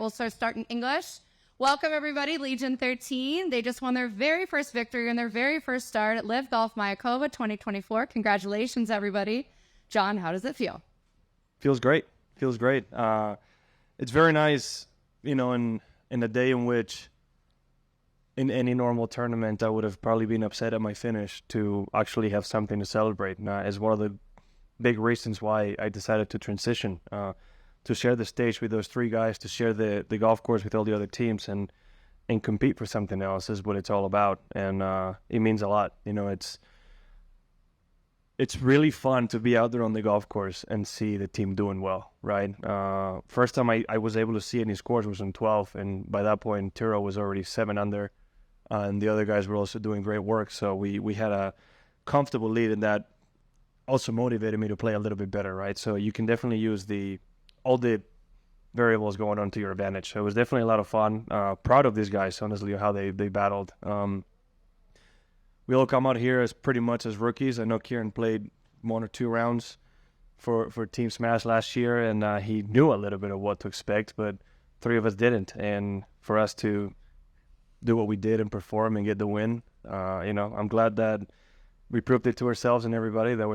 right, we'll start in English. Welcome, everybody, Legion 13. They just won their very first victory and their very first start at LIV Golf Mayakoba 2024. Congratulations, everybody. John, how does it feel? Feels great. Feels great. It's very nice, you know, in a day in which in any normal tournament I would have probably been upset at my finish, to actually have something to celebrate. Is one of the big reasons why I decided to transition, to share the stage with those three guys, to share the golf course with all the other teams, and compete for something else is what it's all about. And it means a lot. You know, it's really fun to be out there on the golf course and see the team doing well, right? First time I was able to see any scores was on 12, and by that point, Terell was already 7 under, and the other guys were also doing great work. So we had a comfortable lead, and that also motivated me to play a little bit better, right? So you can definitely use all the variables going on to your advantage. So it was definitely a lot of fun. Proud of these guys, honestly, how they battled. We all come out here as pretty much as rookies. I know Kieran played 1 or 2 rounds for Team Smash last year, and he knew a little bit of what to expect, but 3 of us didn't. And for us to do what we did and perform and get the win, you know, I'm glad that we proved it to ourselves and everybody that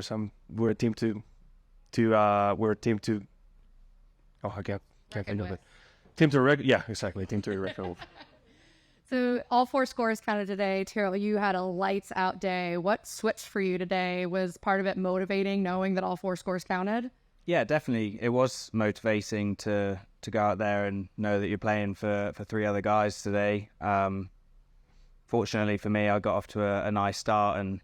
we're a team to oh, I can't think of it. Team to record. So all 4 scores counted today. Terell, you had a lights out day. What switched for you today? Was part of it motivating, knowing that all 4 scores counted? Yeah, definitely. It was motivating to go out there and know that you're playing for 3 other guys today. Fortunately for me, I got off to a nice start, and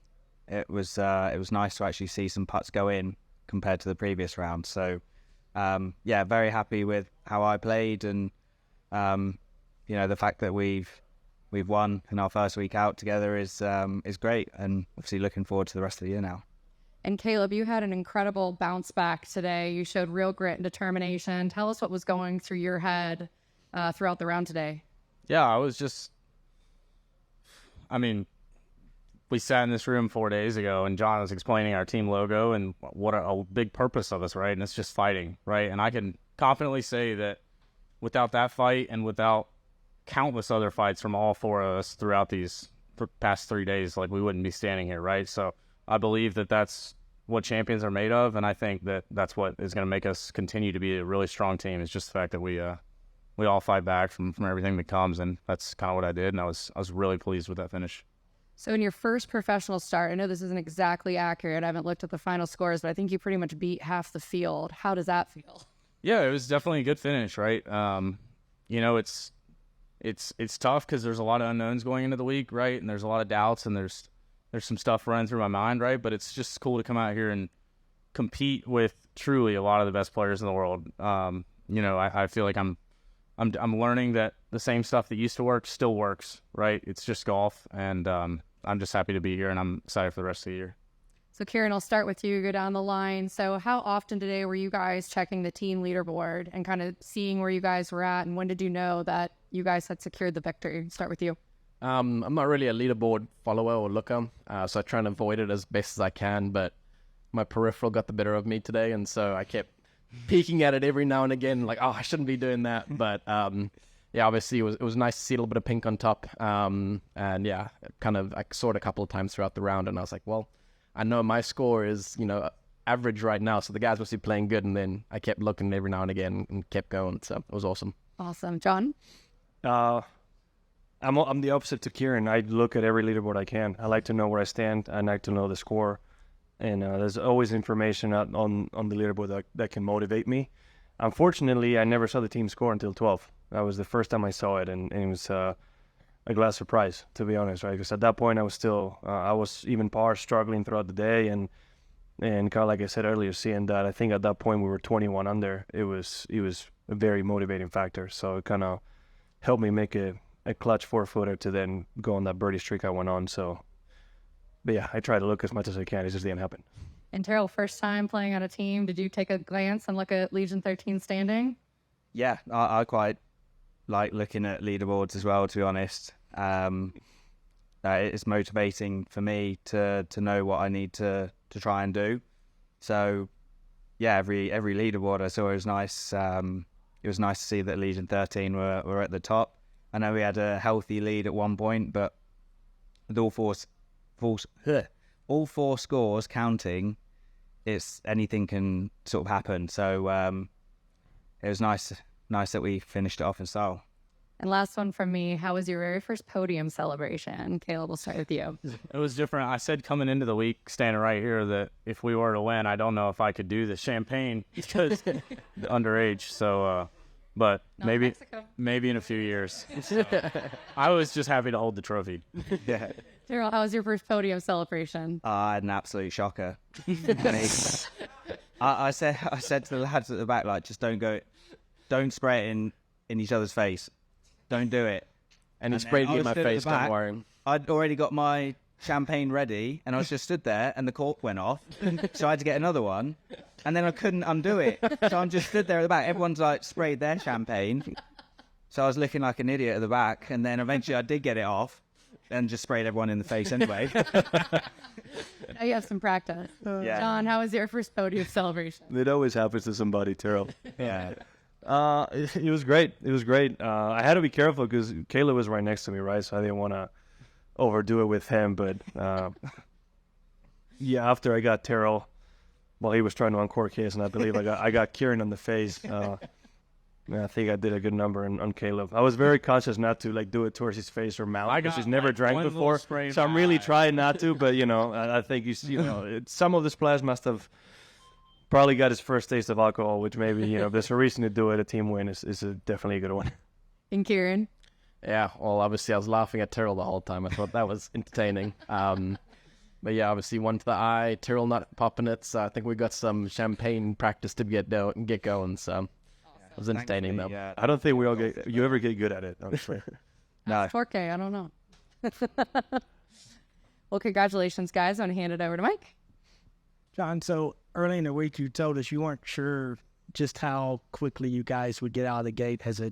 it was nice to actually see some putts go in compared to the previous round. So yeah, very happy with how I played, and you know, the fact that we've won in our first week out together is great, and obviously looking forward to the rest of the year now. And Caleb, you had an incredible bounce back today. You showed real grit and determination. Tell us what was going through your head throughout the round today. Yeah, we sat in this room 4 days ago, and John was explaining our team logo and what a big purpose of us, right? And it's just fighting, right? And I can confidently say that without that fight and without countless other fights from all 4 of us throughout these past 3 days, like, we wouldn't be standing here, right? So I believe that that's what champions are made of, and I think that that's what is going to make us continue to be a really strong team, is just the fact that we all fight back from everything that comes, and that's kind of what I did, and I was really pleased with that finish. So in your first professional start, I know this isn't exactly accurate, I haven't looked at the final scores, but I think you pretty much beat half the field. How does that feel? Yeah, it was definitely a good finish, right? You know, it's tough because there's a lot of unknowns going into the week, right? And there's a lot of doubts, and there's some stuff running through my mind, right? But it's just cool to come out here and compete with truly a lot of the best players in the world. You know, I feel like I'm learning that the same stuff that used to work still works, right? It's just golf, and I'm just happy to be here, and I'm excited for the rest of the year. So Kieran, I'll start with you, go down the line. So how often today were you guys checking the team leaderboard and kind of seeing where you guys were at, and when did you know that you guys had secured the victory? Start with you. I'm not really a leaderboard follower or looker, so I try and avoid it as best as I can, but my peripheral got the better of me today, and so I kept peeking at it every now and again, like, oh, I shouldn't be doing that. But yeah, obviously it was nice to see a little bit of pink on top, and yeah, I saw it a couple of times throughout the round, and I was like, well, I know my score is, you know, average right now, so the guys must be playing good. And then I kept looking every now and again and kept going, so it was awesome. Awesome. John? I'm the opposite to Kieran. I look at every leaderboard I can. I like to know where I stand. I like to know the score, and there's always information out on the leaderboard that can motivate me. Unfortunately, I never saw the team score until 12. That was the first time I saw it, and it was a glad surprise, to be honest, right? Because at that point I was still I was even par struggling throughout the day, and kind of like I said earlier, seeing that I think at that point we were 21 under, it was a very motivating factor. So it kind of helped me make a clutch 4-footer to then go on that birdie streak I went on. So, but yeah, I try to look as much as I can. It just didn't happen. And Terell, first time playing on a team, did you take a glance and look at Legion 13 standing? Yeah, I quite like looking at leaderboards as well, to be honest. It's motivating for me to know what I need to try and do. So yeah, every leaderboard I saw was nice. it was nice to see that Legion 13 were at the top. I know we had a healthy lead at one point, but with all four scores counting, it's anything can sort of happen. So it was nice that we finished it off in style. And last one from me, how was your very first podium celebration? Caleb, we'll start with you. It was different. I said coming into the week, standing right here, that if we were to win, I don't know if I could do the champagne because underage. So, but Not maybe Mexico. maybe in a few years. I was just happy to hold the trophy. Yeah. Terell, how was your first podium celebration? I had an absolute shocker. I said to the lads at the back, like, just don't spray it in each other's face. Don't do it. And he And sprayed then me I in my was stood at face, the don't back. worry. I'd already got my champagne ready, and I was just stood there, and the cork went off, so I had to get another one, and then I couldn't undo it. So I'm just stood there at the back. Everyone's like sprayed their champagne, so I was looking like an idiot at the back, and then eventually I did get it off, and just sprayed everyone in the face anyway. Now you have some practice. Yeah. John, how was your first podium celebration? It always happens to somebody, Terrell. Yeah. It was great. It was great. I had to be careful because Caleb was right next to me, right? So I didn't want to overdo it with him. But yeah, after I got Terrell, well, he was trying to uncork his, and I believe I got Kieran on the face. I think I did a good number on Caleb. I was very conscious not to like do it towards his face or mouth because he's never drank one little before. spray in So I'm my really eye. trying not to. But I think some of the splash must have probably got his first taste of alcohol, which maybe if there's a reason to do it, a team win is definitely a good one. And Kieran? Yeah, well, obviously I was laughing at Terrell the whole time. I thought that was entertaining. But yeah, obviously one to the eye, Terrell not popping it. So I think we got some champagne practice to get going. So it was entertaining though. Yeah. I don't think you ever get good at it, honestly. No. Torque, I don't know. Well, congratulations, guys. I'm going to hand it over to Mike. John, so early in the week you told us you weren't sure just how quickly you guys would get out of the gate as a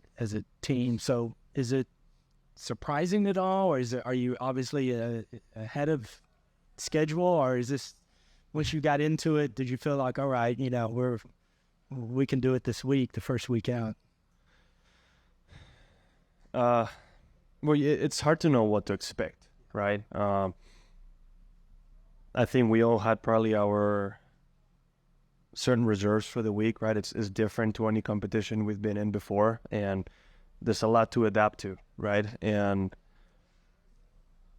team. So is it surprising at all, or are you obviously ahead of schedule, or is this once you got into it, did you feel like, all right, we can do it this week, the first week out? Well, it's hard to know what to expect, right? I think we all had probably our certain reserves for the week, right? It's different to any competition we've been in before, and there's a lot to adapt to, right? And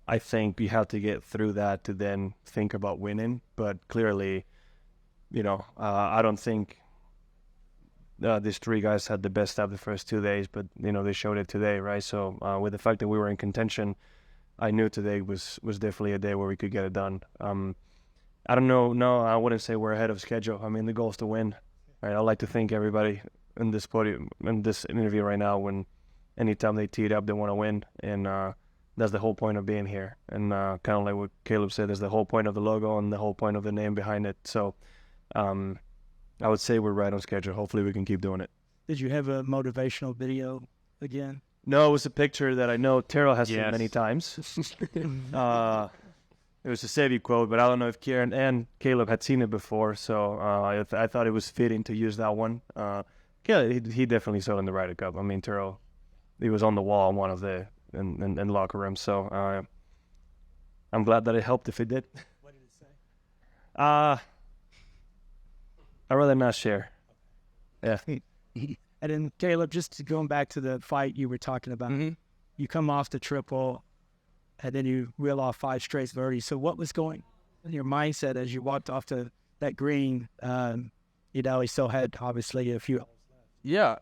I think you have to get through that to then think about winning. But clearly, I don't think these three guys had the best stuff the first 2 days, but they showed it today, right? So with the fact that we were in contention, I knew today was definitely a day where we could get it done. I don't know. No, I wouldn't say we're ahead of schedule. I mean, the goal is to win, right? I like to think everybody in this podium, in this interview right now, when anytime they tee it up, they want to win, and that's the whole point of being here. And kind of like what Caleb said, that's the whole point of the logo and the whole point of the name behind it. So I would say we're right on schedule. Hopefully we can keep doing it. Did you have a motivational video again? No, it was a picture that I know Terrell has seen Yes. many times. It was a Sevi quote, but I don't know if Kieran and Caleb had seen it before, so I thought it was fitting to use that one. Caleb, he definitely saw it in the Ryder Cup. I mean, Terrell, he was on the wall in one of the in locker rooms, so I'm glad that it helped if it did. What did it say? I'd rather not share. Yeah. And then Caleb, just going back to the fight you were talking about, you come off the triple, and then you reel off 5 straight birdies. So what was going in your mindset as you walked off to that green? He still had obviously a few. Yeah.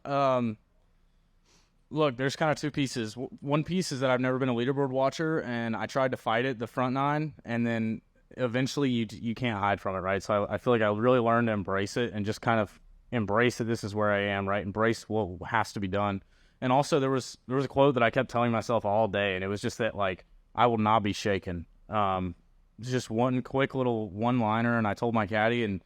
Look, there's kind of two pieces. One piece is that I've never been a leaderboard watcher, and I tried to fight it the front 9, and then eventually you can't hide from it, right? So I feel like I really learned to embrace it and just kind of embrace that this is where I am, right? Embrace what has to be done. And also there was a quote that I kept telling myself all day, and it was just that, like, I will not be shaken. Just one quick little one-liner, and I told my caddy, and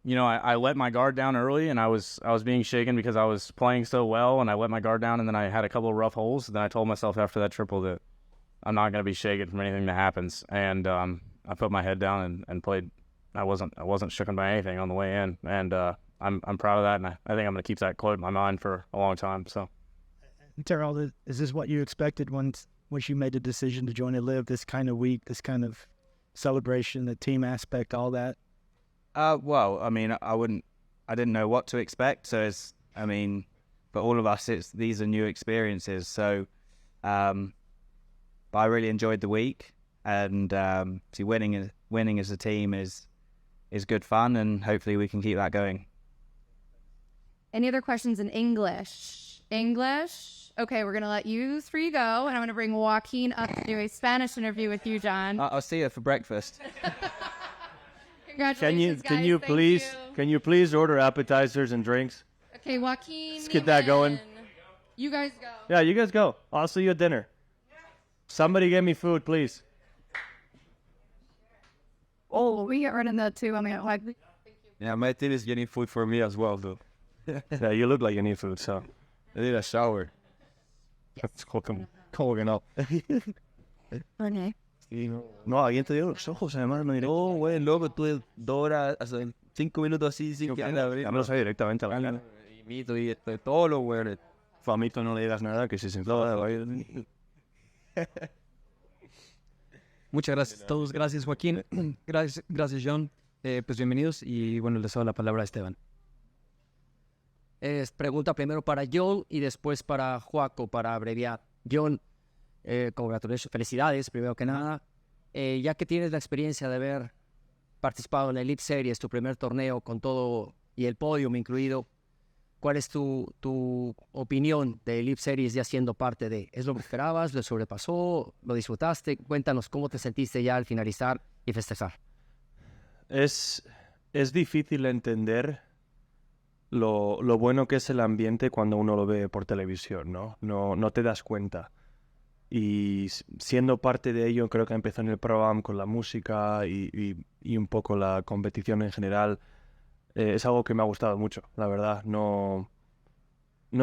I let my guard down early, and I was being shaken because I was playing so well, and I let my guard down, and then I had a couple of rough holes. And then I told myself after that triple that I'm not going to be shaken from anything that happens. And I put my head down and played. I wasn't shooken by anything on the way in, and I'm proud of that, and I think I'm going to keep that quote in my mind for a long time. So, Terell, is this what you expected once you made the decision to join the LIV? This kind of week, this kind of celebration, the team aspect, all that. Well, I mean, I didn't know what to expect. So for all of us, these are new experiences. So, but I really enjoyed the week, and winning as a team is good fun, and hopefully we can keep that going. Any other questions in English? English? Okay, we're going to let you three go, and I'm going to bring Joaquin up to do a Spanish interview with you, John. I'll see you for breakfast. Congratulations, guys. Can you please order appetizers and drinks? Okay, Joaquin. Let's get that going. You guys go. Yeah, you guys go. I'll see you at dinner. Somebody get me food, please. Oh, we get rid of that too. I mean, like, Yeah, my team is getting food for me as well, though. Yeah, you look like you need food, so. I need a shower. Let's colguen up. okay. No, alguien te dio los ojos, además. No, güey, loco, tú 2 horas, o sea, 5 minutos así sin que abrir. Ya me lo sé directamente a la cara. Y mito y todos los güeyes. Famito, no le digas nada, que si se enfada va a ir. Muchas gracias a todos. Gracias, Joaquín. Gracias, John. Pues bienvenidos y bueno, les doy la palabra a Esteban. Pregunta primero para John y después para Joaco, para abreviar. John, congratulations, felicidades, primero que nada. Ya que tienes la experiencia de haber participado en el LIV Series, tu primer torneo con todo y el Podium incluido, ¿cuál es tu opinión del LIV Series ya siendo parte de? ¿Es lo que esperabas? ¿Lo sobrepasó? ¿Lo disfrutaste? Cuéntanos cómo te sentiste ya al finalizar y festejar. Es difícil entender lo bueno que es el ambiente cuando uno lo ve por televisión, ¿no? No te das cuenta. Y siendo parte de ello, creo que empezó en el Pro-Am con la música y un poco la competición en general. Es algo que me ha gustado mucho, la verdad. No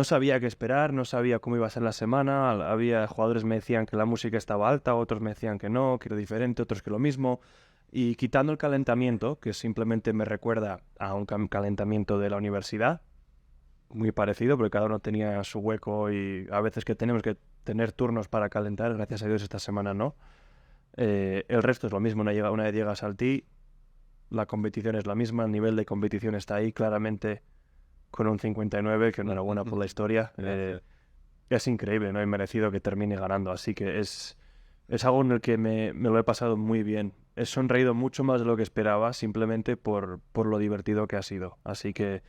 sabía qué esperar, no sabía cómo iba a ser la semana. Había jugadores que me decían que la música estaba alta, otros me decían que no, que era diferente, otros que lo mismo. Y quitando el calentamiento, que simplemente me recuerda a un calentamiento de la universidad, muy parecido, porque cada uno tenía su hueco y a veces que tenemos que tener turnos para calentar, gracias a Dios esta semana no. El resto es lo mismo, una vez llegas al tee, la competición es la misma, el nivel de competición está ahí, claramente con un 59, que enhorabuena por la historia. Es increíble, ¿no? Y merecido que termine ganando, así que es algo en el que me lo he pasado muy bien. He sonreído mucho más de lo que esperaba, simplemente por lo divertido que ha sido. Así que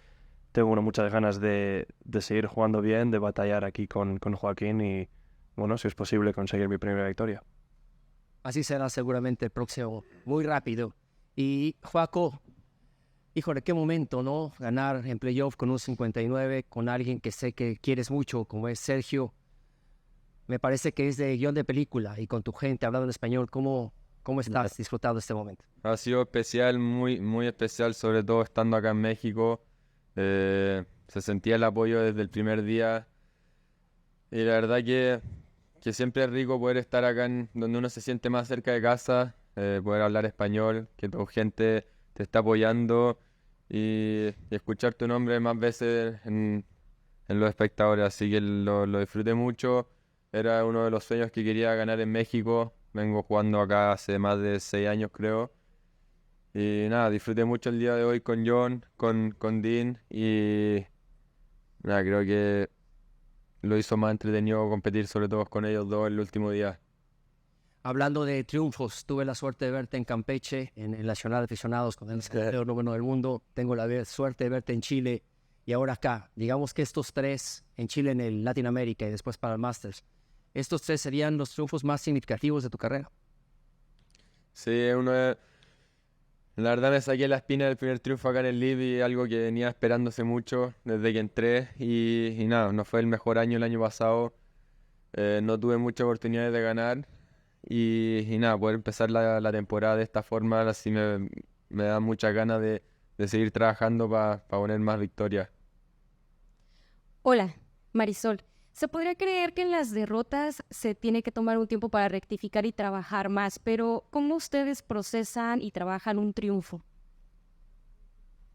tengo muchas ganas de seguir jugando bien, de batallar aquí con Joaquín y, bueno, si es posible, conseguir mi primera victoria. Así será seguramente el próximo, muy rápido. Y Joaco, híjole, qué momento, ¿no? Ganar en playoff con un 59, con alguien que sé que quieres mucho, como es Sergio. Me parece que es de guión de película y con tu gente hablando en español, ¿cómo estás disfrutando este momento? Ha sido especial, muy, muy especial, sobre todo estando acá en México. Se sentía el apoyo desde el primer día. Y la verdad que siempre es rico poder estar acá donde uno se siente más cerca de casa, poder hablar español, que tu gente te está apoyando y escuchar tu nombre más veces en los espectadores. Así que lo disfruté mucho. Era uno de los sueños que quería ganar en México. Vengo jugando acá hace más de 6 años, creo. Y nada, disfruté mucho el día de hoy con John, con Dean. Y nada, creo que lo hizo más entretenido competir, sobre todo con ellos dos el último día. Hablando de triunfos, tuve la suerte de verte en Campeche, en el Nacional de Aficionados, con el campeón número 1 del mundo. Tengo la suerte de verte en Chile y ahora acá. Digamos que estos 3, en Chile, en el Latin America y después para el Masters, estos 3 serían los triunfos más significativos de tu carrera. Sí, la verdad me saqué la espina del primer triunfo acá en el LIV y algo que venía esperándose mucho desde que entré. Y nada, no fue el mejor año el año pasado. No tuve muchas oportunidades de ganar. Y nada, poder empezar la temporada de esta forma, así me da muchas ganas de seguir trabajando para poner más victorias. Hola, Marisol. Se podría creer que en las derrotas se tiene que tomar un tiempo para rectificar y trabajar más, pero ¿cómo ustedes procesan y trabajan un triunfo?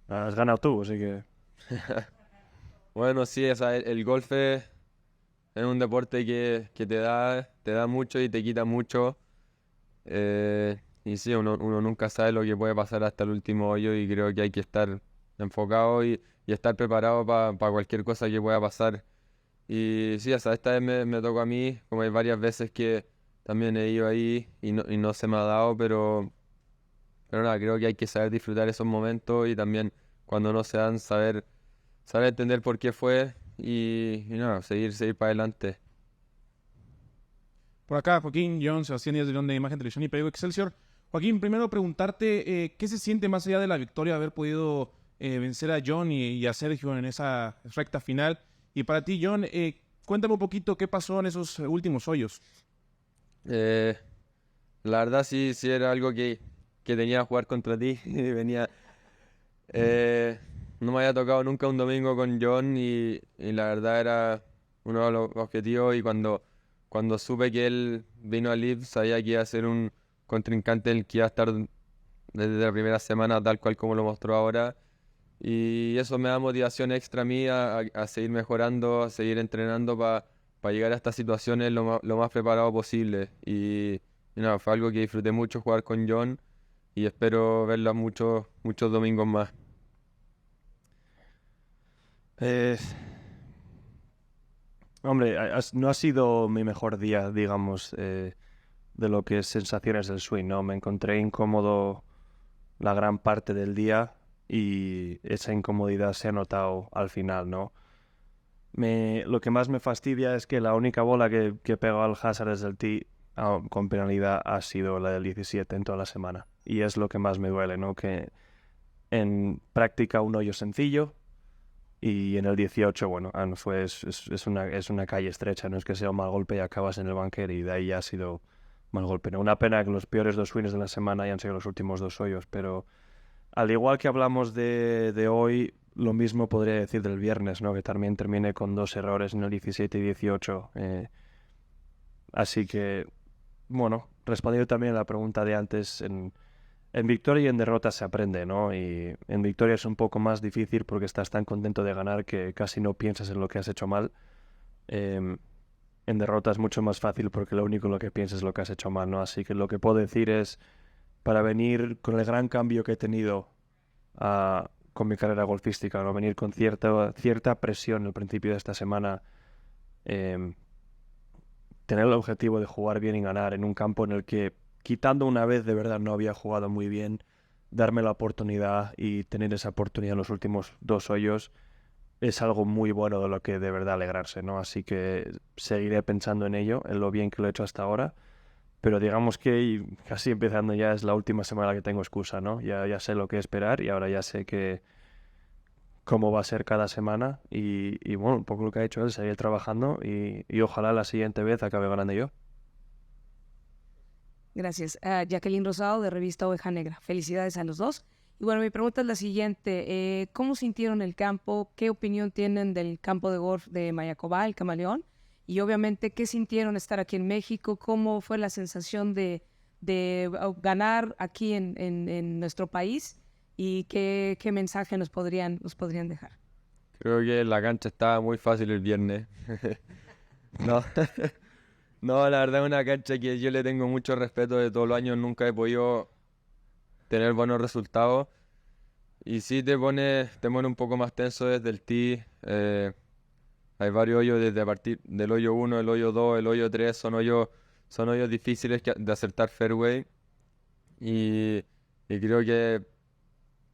Has ganado tú, así que Bueno, sí, o sea, el golf es un deporte que te da mucho y te quita mucho. Y sí, uno nunca sabe lo que puede pasar hasta el último hoyo y creo que hay que estar enfocado y estar preparado para cualquier cosa que pueda pasar. Y sí, o sea, esta vez me tocó a mí, como hay varias veces que también he ido ahí y no se me ha dado, pero nada, creo que hay que saber disfrutar esos momentos y también cuando no se dan, saber entender por qué fue y nada, seguir para adelante. Por acá, Joaquín, John, Sebastián Díaz de León de Imagen, Televisión y Periódico Excelsior. Joaquín, primero preguntarte, ¿qué se siente más allá de la victoria haber podido vencer a John y a Sergio en esa recta final? Y para ti, John, cuéntame un poquito qué pasó en esos últimos hoyos. La verdad sí era algo que tenía que jugar contra ti. Venía, no me había tocado nunca un domingo con John y la verdad era uno de los objetivos y cuando supe que él vino a LIV sabía que iba a ser un contrincante en el que iba a estar desde la primera semana tal cual como lo mostró ahora y eso me da motivación extra a mí a seguir mejorando, a seguir entrenando para llegar a estas situaciones lo más preparado posible y nada, fue algo que disfruté mucho jugar con John y espero verlo muchos domingos más. Hombre, no ha sido mi mejor día, digamos, de lo que es sensaciones del swing, ¿no? Me encontré incómodo la gran parte del día y esa incomodidad se ha notado al final, ¿no? Lo que más me fastidia es que la única bola que he pegado al hazard desde el tee con penalidad ha sido la del 17 en toda la semana. Y es lo que más me duele, ¿no? Que en práctica un hoyo sencillo y en el 18, bueno, es una calle estrecha, no es que sea un mal golpe y acabas en el bunker y de ahí ya ha sido mal golpe, ¿no? Una pena que los peores dos swings de la semana hayan sido los últimos dos hoyos, pero al igual que hablamos de hoy, lo mismo podría decir del viernes, ¿no? Que también terminé con dos errores en el 17 y 18. Así que, bueno, respondiendo también a la pregunta de antes, en victoria y en derrota se aprende, ¿no? Y en victoria es un poco más difícil porque estás tan contento de ganar que casi no piensas en lo que has hecho mal. En derrota es mucho más fácil porque lo único en lo que piensas es lo que has hecho mal, ¿no? Así que lo que puedo decir es, para venir con el gran cambio que he tenido con mi carrera golfística, ¿no? Venir con cierta presión al principio de esta semana, tener el objetivo de jugar bien y ganar en un campo en el que, quitando una vez, de verdad no había jugado muy bien, darme la oportunidad y tener esa oportunidad en los últimos dos hoyos es algo muy bueno de lo que de verdad alegrarse, ¿no? Así que seguiré pensando en ello, en lo bien que lo he hecho hasta ahora, pero digamos que casi empezando ya es la última semana que tengo excusa, ¿no? Ya sé lo que esperar y ahora ya sé cómo va a ser cada semana y bueno, un poco lo que ha hecho él, seguir trabajando y ojalá la siguiente vez acabe ganando yo. Gracias. Jacqueline Rosado, de Revista Oveja Negra. Felicidades a los dos. Y bueno, mi pregunta es la siguiente. ¿Cómo sintieron el campo? ¿Qué opinión tienen del campo de golf de Mayakoba, el Camaleón? Y obviamente, ¿qué sintieron estar aquí en México? ¿Cómo fue la sensación de ganar aquí en nuestro país? ¿Y qué mensaje nos podrían dejar? Creo que la cancha estaba muy fácil el viernes. No. No, la verdad es una cancha que yo le tengo mucho respeto de todos los años, nunca he podido tener buenos resultados. Y sí te pone un poco más tenso desde el tee. Hay varios hoyos desde a partir del hoyo 1, el hoyo 2, el hoyo 3, son hoyos difíciles de acertar fairway. Y creo que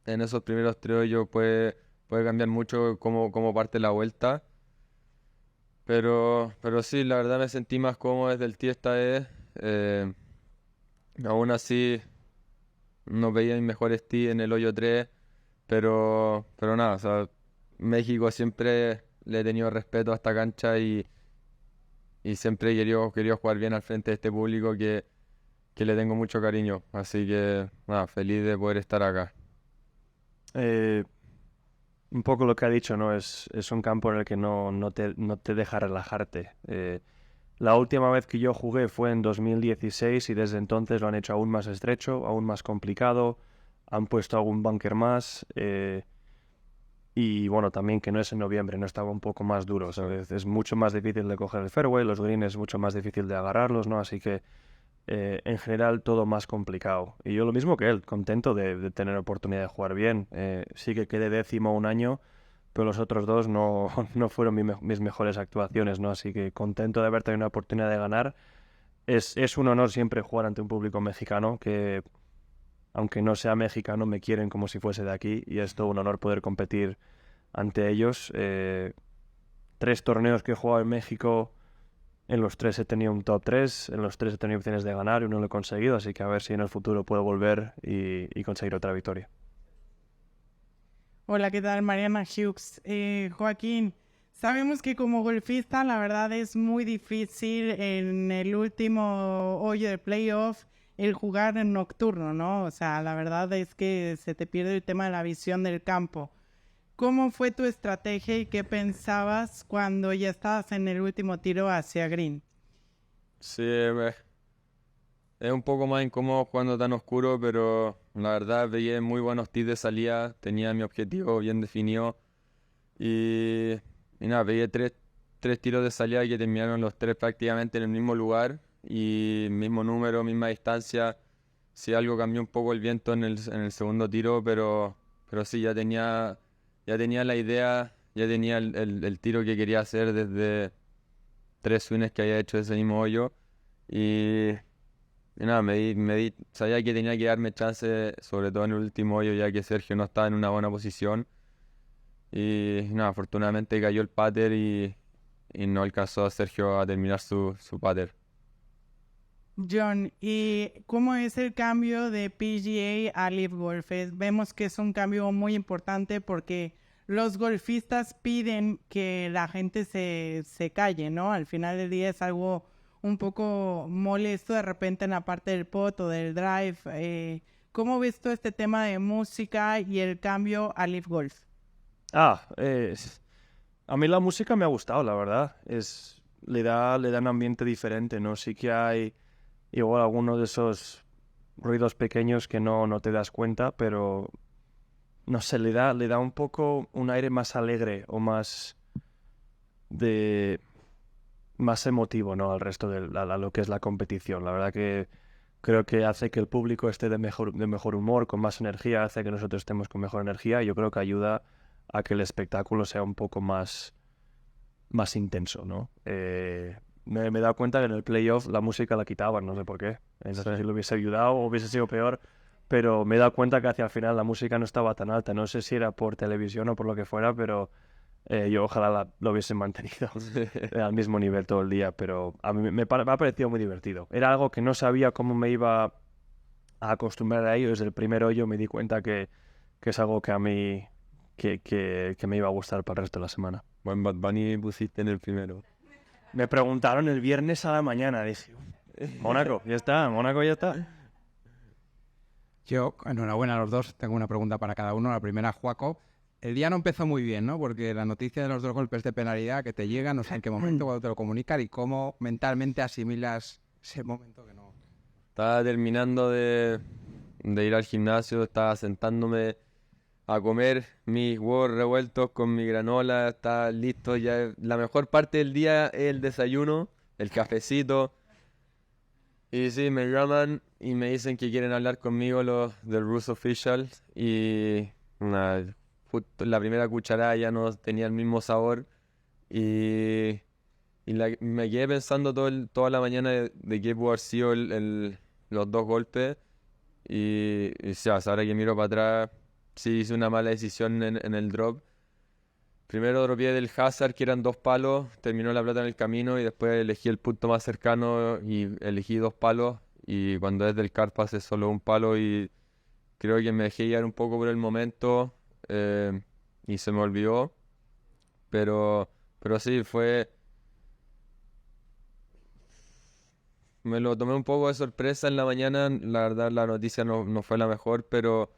en esos primeros tres hoyos puede cambiar mucho cómo parte la vuelta. Pero sí, la verdad me sentí más cómodo desde el tee esta vez. Aún así, no veía mis mejores tee en el hoyo 3. Pero nada, o sea, México siempre le he tenido respeto a esta cancha y siempre he querido jugar bien al frente de este público que le tengo mucho cariño. Así que nada, feliz de poder estar acá. Un poco lo que ha dicho, ¿no? Es un campo en el que no te deja relajarte. La última vez que yo jugué fue en 2016 y desde entonces lo han hecho aún más estrecho, aún más complicado. Han puesto algún bunker más. Y bueno, también que no es en noviembre, no estaba un poco más duro, ¿sabes? Es mucho más difícil de coger el fairway, los greens es mucho más difícil de agarrarlos, ¿no? Así que en general todo más complicado. Y yo lo mismo que él, contento de tener oportunidad de jugar bien. Sí que quedé 10º un año, pero los otros dos no, no fueron mis mejores actuaciones, ¿no? Así que contento de haber tenido una oportunidad de ganar. Es un honor siempre jugar ante un público mexicano que, aunque no sea mexicano, me quieren como si fuese de aquí y es todo un honor poder competir ante ellos. 3 torneos que he jugado en México, en los 3 he tenido un top 3, en los 3 he tenido opciones de ganar y uno lo he conseguido, así que a ver si en el futuro puedo volver y conseguir otra victoria. Hola, ¿qué tal? Mariana Hughes. Joaquín, sabemos que como golfista la verdad es muy difícil en el último hoyo de playoff el jugar en nocturno, ¿no? O sea, la verdad es que se te pierde el tema de la visión del campo. ¿Cómo fue tu estrategia y qué pensabas cuando ya estabas en el último tiro hacia green? Sí, es un poco más incómodo jugando tan oscuro, pero la verdad veía muy buenos tiros de salida, tenía mi objetivo bien definido y nada, veía tres tiros de salida que terminaron los 3 prácticamente en el mismo lugar y mismo número, misma distancia. Sí, algo cambió un poco el viento en el segundo tiro, pero sí, ya tenía la idea, ya tenía el tiro que quería hacer desde 3 swings que había hecho ese mismo hoyo y nada, sabía que tenía que darme chance, sobre todo en el último hoyo, ya que Sergio no estaba en una buena posición. Y nada, afortunadamente cayó el putter y no alcanzó a Sergio a terminar su putter. John, ¿y cómo es el cambio de PGA a LIV Golf? Vemos que es un cambio muy importante porque los golfistas piden que la gente se calle, ¿no? Al final del día es algo un poco molesto de repente en la parte del pot o del drive. ¿Cómo ves todo este tema de música y el cambio a LIV Golf? A mí la música me ha gustado, la verdad. Le da un ambiente diferente, ¿no? Sí que hay igual algunos de esos ruidos pequeños que no te das cuenta, pero no sé, le da un poco un aire más alegre o más emotivo, ¿no? Al resto a lo que es la competición. La verdad que creo que hace que el público esté de mejor humor, con más energía, hace que nosotros estemos con mejor energía y yo creo que ayuda a que el espectáculo sea un poco más intenso, ¿no? Me he dado cuenta que en el playoff la música la quitaban, no sé por qué. No sé si lo hubiese ayudado o hubiese sido peor, pero me he dado cuenta que hacia el final la música no estaba tan alta. No sé si era por televisión o por lo que fuera, pero yo ojalá lo hubiesen mantenido al mismo nivel todo el día, pero a mí me ha parecido muy divertido. Era algo que no sabía cómo me iba a acostumbrar a ello. Desde el primer hoyo me di cuenta que es algo que a mí que me iba a gustar para el resto de la semana. Buen Bad Bunny pusiste en el primero. Me preguntaron el viernes a la mañana, dije, Mónaco, ya está. Yo, enhorabuena a los dos, tengo una pregunta para cada uno. La primera, Joaco. El día no empezó muy bien, ¿no? Porque la noticia de los 2 golpes de penalidad que te llegan, no sé en qué momento, cuando te lo comunican y cómo mentalmente asimilas ese momento que no... Estaba terminando de ir al gimnasio, estaba sentándome a comer mis huevos revueltos con mi granola, estaba listo ya. La mejor parte del día es el desayuno, el cafecito. Y sí, me llaman y me dicen que quieren hablar conmigo los del Rules Official y justo la primera cucharada ya no tenía el mismo sabor y me quedé pensando toda la mañana de qué pudo haber sido los 2 golpes y ahora que miro para atrás, sí hice una mala decisión en el drop. Primero dropeé del hazard, que eran 2 palos, terminó la pelota en el camino y después elegí el punto más cercano y elegí 2 palos y cuando es del car pass es solo 1 palo y creo que me dejé llevar un poco por el momento y se me olvidó, pero sí, me lo tomé un poco de sorpresa en la mañana. La verdad la noticia no fue la mejor, pero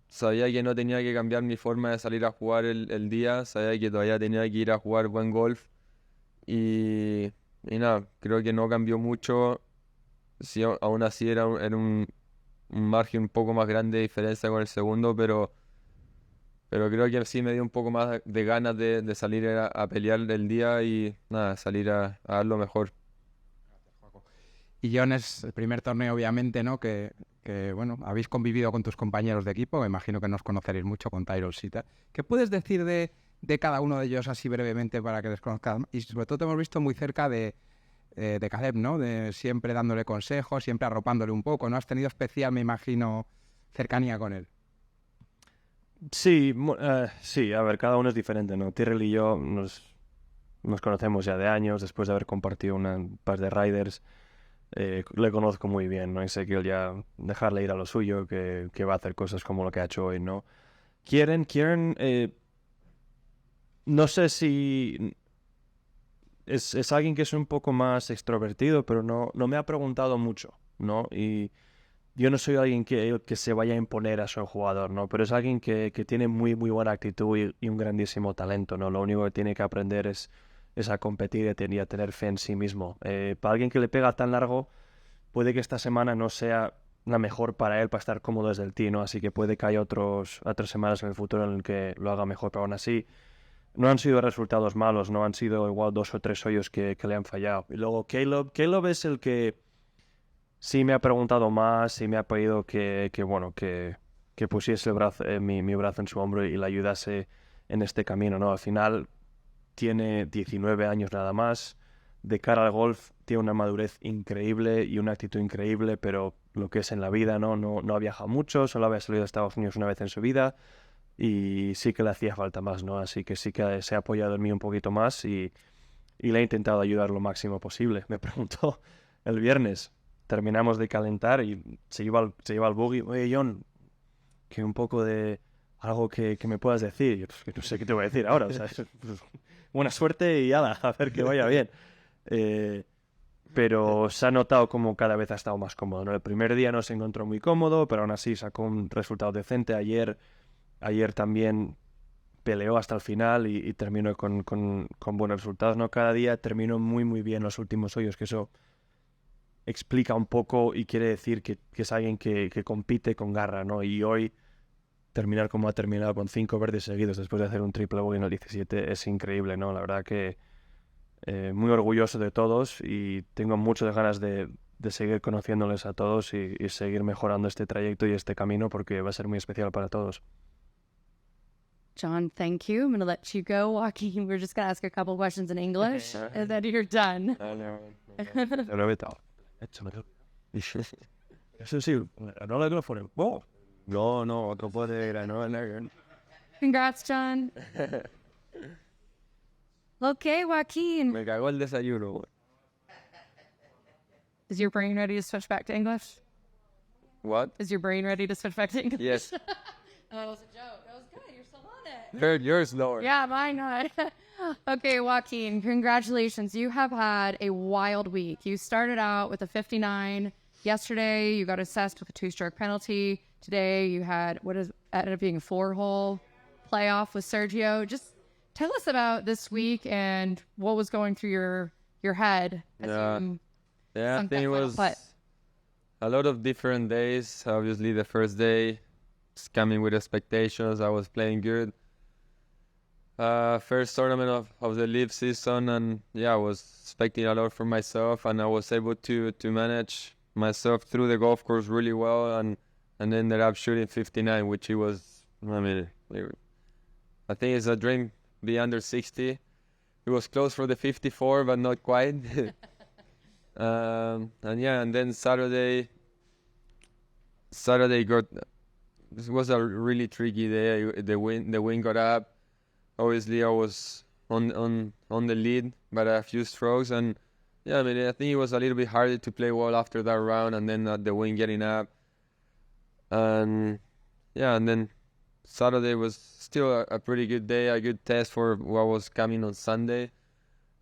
sabía que no tenía que cambiar mi forma de salir a jugar el día, sabía que todavía tenía que ir a jugar buen golf y nada, creo que no cambió mucho. Sí, aún así era un margen un poco más grande de diferencia con el segundo, pero pero creo que sí me dio un poco más de ganas de salir a pelear el día y nada, salir a dar lo mejor. Y John, es el primer torneo, obviamente, ¿no? Que bueno, habéis convivido con tus compañeros de equipo, me imagino que no os conoceréis mucho con Tyrell y tal. ¿Qué puedes decir de cada uno de ellos así brevemente para que les conozcas? Y sobre todo te hemos visto muy cerca de Caleb, ¿no? De siempre dándole consejos, siempre arropándole un poco, ¿no? Has tenido especial, me imagino, cercanía con él. Sí, sí, a ver, cada uno es diferente, ¿no? Terell y yo nos conocemos ya de años, después de haber compartido un par de riders. Le conozco muy bien, ¿no? Y sé que él ya dejarle ir a lo suyo, que va a hacer cosas como lo que ha hecho hoy, ¿no? Kieran, no sé si es alguien que es un poco más extrovertido, pero no me ha preguntado mucho, ¿no? Y yo no soy alguien que se vaya a imponer a su jugador, ¿no? Pero es alguien que tiene muy buena actitud y un grandísimo talento, ¿no? Lo único que tiene que aprender es a competir y a tener fe en sí mismo. Para alguien que le pega tan largo, puede que esta semana no sea la mejor para él para estar cómodo desde el tee, ¿no? Así que puede que haya otras semanas en el futuro en el que lo haga mejor, pero aún así no han sido resultados malos, no han sido igual 2 o 3 hoyos que le han fallado. Y luego Caleb es el que sí me ha preguntado más, sí me ha pedido que pusiese mi brazo en su hombro y le ayudase en este camino, ¿no? Al final tiene 19 años nada más, de cara al golf tiene una madurez increíble y una actitud increíble, pero lo que es en la vida, no ha viajado mucho, solo había salido de Estados Unidos una vez en su vida y sí que le hacía falta más, ¿no? Así que sí que se ha apoyado en mí un poquito más y le he intentado ayudar lo máximo posible. Me preguntó el viernes, terminamos de calentar y se iba al buggy. Oye, John, que un poco de algo que me puedas decir. Yo, pues, que no sé qué te voy a decir ahora. O sea, pues, buena suerte y ala, a ver que vaya bien. Pero se ha notado como cada vez ha estado más cómodo, ¿no? El primer día no se encontró muy cómodo, pero aún así sacó un resultado decente. Ayer también peleó hasta el final y terminó con buenos resultados, ¿no? Cada día terminó muy bien los últimos hoyos, que eso explica un poco y quiere decir que es alguien que compite con garra, ¿no? Y hoy terminar como ha terminado con 5 verdes seguidos después de hacer un triple bogey en el 17 es increíble, ¿no? La verdad que muy orgulloso de todos y tengo muchas ganas de seguir conociéndoles a todos y seguir mejorando este trayecto y este camino porque va a ser muy especial para todos. John, thank you. I'm going to let you go, Joaquin. We're just going to ask a couple questions in English and then you're done. Eso sí, no le ponen. No, otro puede no. Congrats, John. Okay, Joaquin. Me cagó el desayuno. Is your brain ready to switch back to English? What? Is your brain ready to switch back to English? Yes. That was a joke. That was good. You're still on it. Heard yours lower. Yeah, mine not. Okay, Joaquin, congratulations. You have had a wild week. You started out with a 59. Yesterday, you got assessed with a 2-stroke penalty. Today, you had ended up being a 4-hole playoff with Sergio. Just tell us about this week and what was going through your head. Yeah, I think it was a lot of different days. Obviously, the first day, it's coming with expectations. I was playing good. First tournament of the LIV season, and I was expecting a lot from myself, and I was able to manage myself through the golf course really well, and ended up shooting 59, which it was, I think it's a dream, be under 60. It was close for the 54, but not quite. And then Saturday this was a really tricky day. The wind got up. Obviously, I was on the lead by a few strokes, and I think it was a little bit harder to play well after that round, and then the wind getting up, and then Saturday was still a pretty good day, a good test for what was coming on Sunday,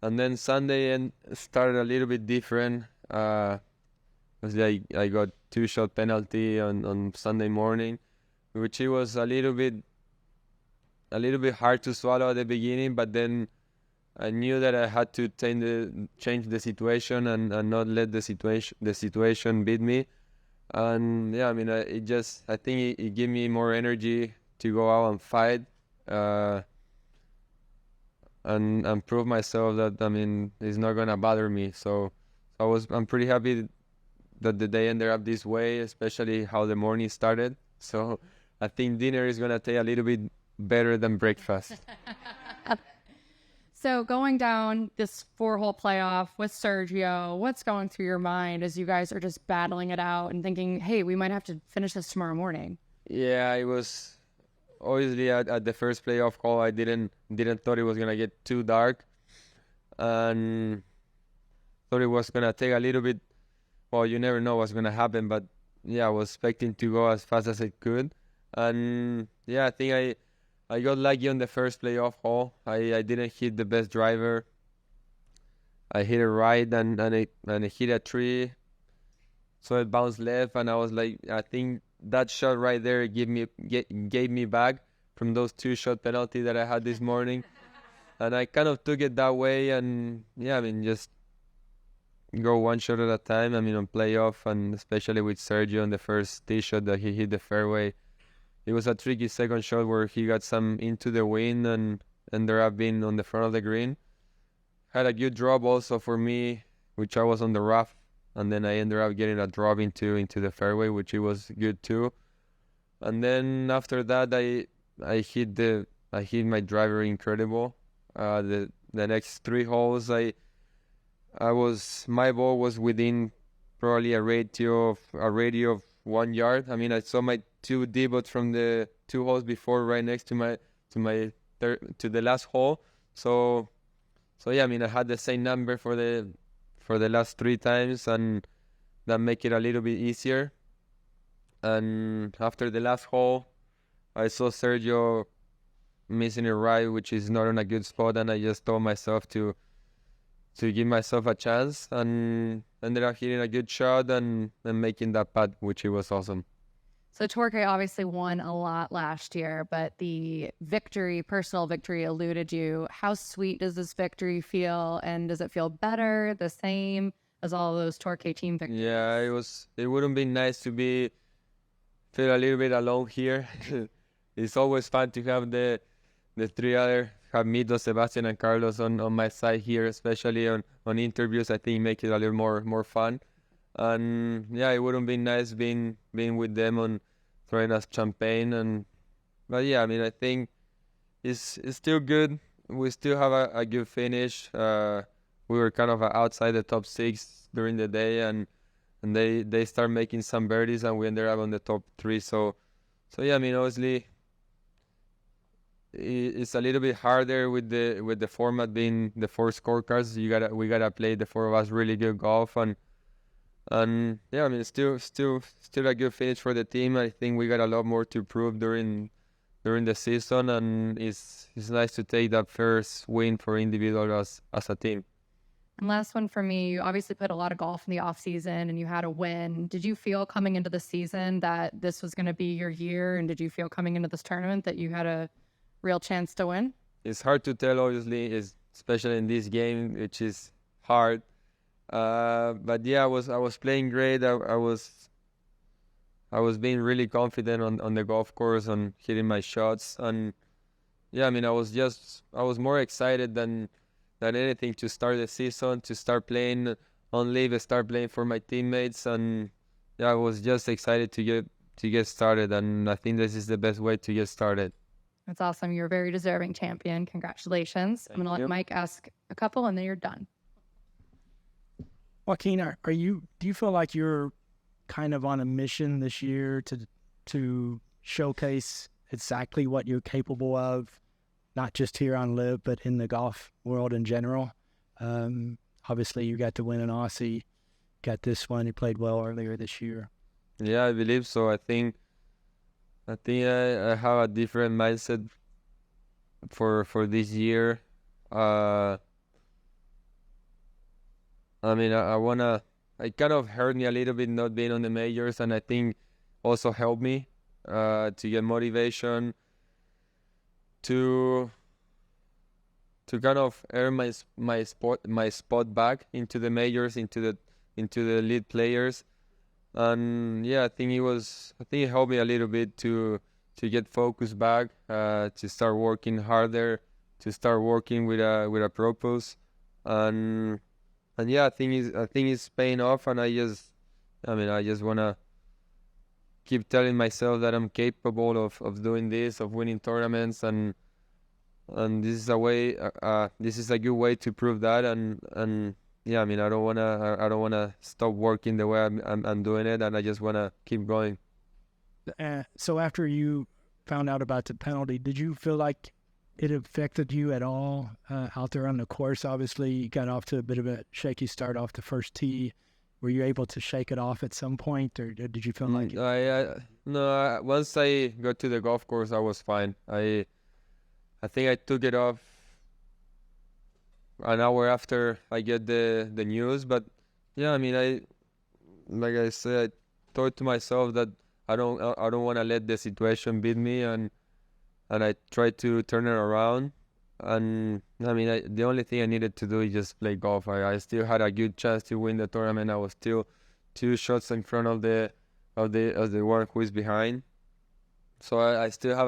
and then Sunday started a little bit different. Obviously, I got 2-shot penalty on Sunday morning, which it was a little bit hard to swallow at the beginning, but then I knew that I had to change the situation and not let the situation beat me. And I think it gave me more energy to go out and fight and prove myself that, I mean, it's not gonna bother me. So I'm pretty happy that the day ended up this way, especially how the morning started. So I think dinner is gonna taste a little bit better than breakfast. So going down this 4-hole playoff with Sergio, what's going through your mind as you guys are just battling it out and thinking, hey, we might have to finish this tomorrow morning? Yeah, it was obviously at the first playoff hole. I didn't thought it was gonna get too dark, and thought it was gonna take a little bit. Well, you never know what's gonna happen, but yeah, I was expecting to go as fast as I could, and yeah, I think I got lucky on the first playoff hole. I didn't hit the best driver. I hit it right and it hit a tree, so it bounced left, and I was like, I think that shot right there gave me back from those 2-shot penalty that I had this morning, and I kind of took it that way, and yeah, I mean, just go one shot at a time. I mean, on playoff, and especially with Sergio on the first tee shot that he hit the fairway. It was a tricky second shot where he got some into the wind and ended up being on the front of the green. Had a good drop also for me, which I was on the rough, and then I ended up getting a drop into the fairway, which it was good too. And then after that, I hit my driver incredible. The next 3 holes, my ball was within probably a radio of 1 yard. I mean, I saw my 2 debuts from the 2 holes before right next to the last hole. So yeah, I mean, I had the same number for the last 3 times, and that make it a little bit easier. And after the last hole, I saw Sergio missing it right, which is not on a good spot, and I just told myself to give myself a chance, and ended up hitting a good shot and making that putt, which it was awesome. So Torque obviously won a lot last year, but the personal victory eluded you. How sweet does this victory feel? And does it feel better, the same as all those Torque team victories? Yeah, it wouldn't be nice to feel a little bit alone here. It's always fun to have the 3 other, have Mito, Sebastian, and Carlos on my side here, especially on interviews. I think make it a little more fun. And yeah, it wouldn't be nice being with them on throwing us champagne. But yeah, I mean, I think it's still good. We still have a good finish. We were kind of outside the top 6 during the day, and they start making some birdies, and we ended up on the top 3. So yeah, I mean, obviously it's a little bit harder with the format being the 4 scorecards. We gotta play the 4 of us really good golf, and yeah, I mean, still a good finish for the team. I think we got a lot more to prove during the season, and it's nice to take that first win for individual as a team. And last one for me, you obviously put a lot of golf in the off season and you had a win. Did you feel coming into the season that this was going to be your year? And did you feel coming into this tournament that you had a real chance to win? It's hard to tell, obviously, especially in this game, which is hard. But yeah, I was playing great. I was being really confident on the golf course, on hitting my shots, and yeah, I mean, I was more excited than anything to start the season, to start playing on LIV, start playing for my teammates, and yeah, I was just excited to get started, and I think this is the best way to get started. That's awesome. You're a very deserving champion. Congratulations. I'm going to let Mike ask a couple, and then you're done. Joaquin, do you feel like you're kind of on a mission this year to showcase exactly what you're capable of, not just here on LIV, but in the golf world in general? Obviously, you got to win an Aussie, got this one. You played well earlier this year. Yeah, I believe so. I think I have a different mindset for this year. I mean, it kind of hurt me a little bit not being on the majors, and I think also helped me to get motivation to kind of earn my spot back into the majors, into the lead players. And yeah, I think it helped me a little bit to get focused back, to start working harder, to start working with a purpose, and yeah, I think it's paying off, and I just wanna keep telling myself that I'm capable of doing this, of winning tournaments, and this is a good way to prove that, and yeah, I mean, I don't wanna stop working the way I'm doing it, and I just wanna keep going. So after you found out about the penalty, did you feel like it affected you at all out there on the course? Obviously, you got off to a bit of a shaky start off the first tee. Were you able to shake it off at some point, or did you feel like No, once I got to the golf course, I was fine. I think I took it off an hour after I get the news, but yeah, I mean, like I said, I thought to myself that I don't want to let the situation beat me, and I tried to turn it around. And I mean, the only thing I needed to do is just play golf. I still had a good chance to win the tournament. I was still 2 shots in front of the one who is behind, so I still have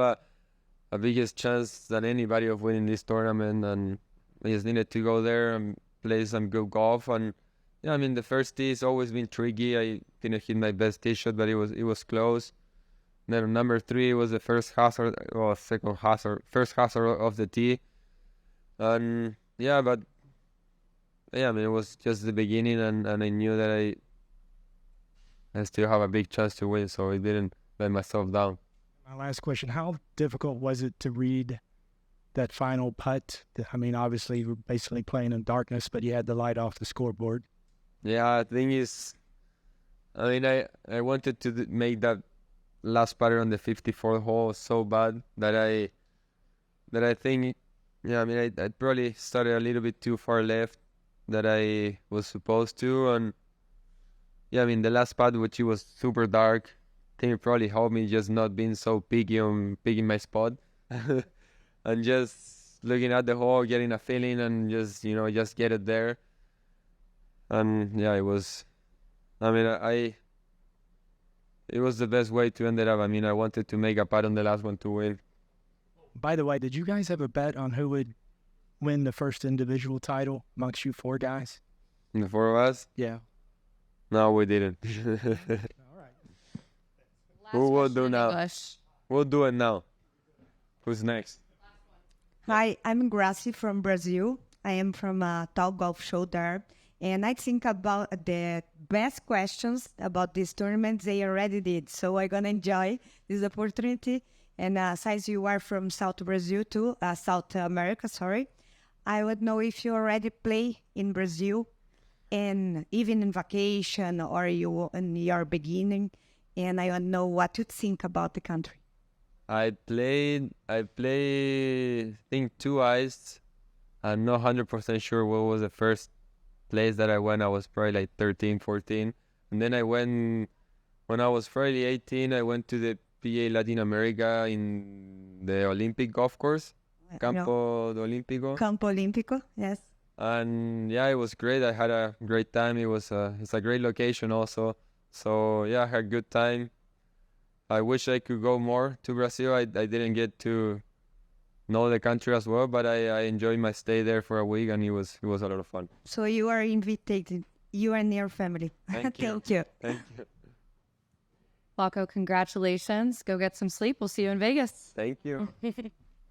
a biggest chance than anybody of winning this tournament. And I just needed to go there and play some good golf. And yeah, I mean, the first tee has always been tricky. I didn't hit my best tee shot, but it was close. Then number 3 was the first hazard of the tee. And yeah, but yeah, I mean, it was just the beginning, and I knew that I still have a big chance to win, so I didn't let myself down. My last question, how difficult was it to read that final putt? I mean, obviously, you were basically playing in darkness, but you had the light off the scoreboard. Yeah, the thing is, I mean, I wanted to make that last putter on the 54th hole so bad that I think, yeah, I mean, I probably started a little bit too far left that I was supposed to. And yeah, I mean, the last putt, which it was super dark, I think it probably helped me just not being so picky on picking my spot and just looking at the hole, getting a feeling, and just get it there. And yeah, it was, I mean, it was the best way to end it up. I mean, I wanted to make a putt on the last one to win. By the way, did you guys have a bet on who would win the first individual title amongst you 4 guys? The 4 of us? Yeah. No, we didn't. All right. Who will do now? We'll do it now. Who's next? Hi, I'm Gracie from Brazil. I am from Top Golf Show there. And I think about the best questions about this tournament they already did. So I'm going to enjoy this opportunity. And since you are from South Brazil too, South America, sorry, I would know if you already play in Brazil, and even in vacation or you in your beginning. And I want to know what you think about the country. I played, I think 2 ice. I'm not 100% sure what was the first place that I went. I was probably like 13, 14. And then I went, when I was probably 18, I went to the PA Latin America in the Olympic golf course, Campo Olímpico. Campo Olímpico, yes. And yeah, it was great. I had a great time. It's a great location also. So yeah, I had a good time. I wish I could go more to Brazil. I didn't get to know the country as well, but I enjoyed my stay there for a week, and it was a lot of fun. So you are invited. You and your family. Thank you. Thank you. Thank you. Wako, congratulations. Go get some sleep. We'll see you in Vegas. Thank you.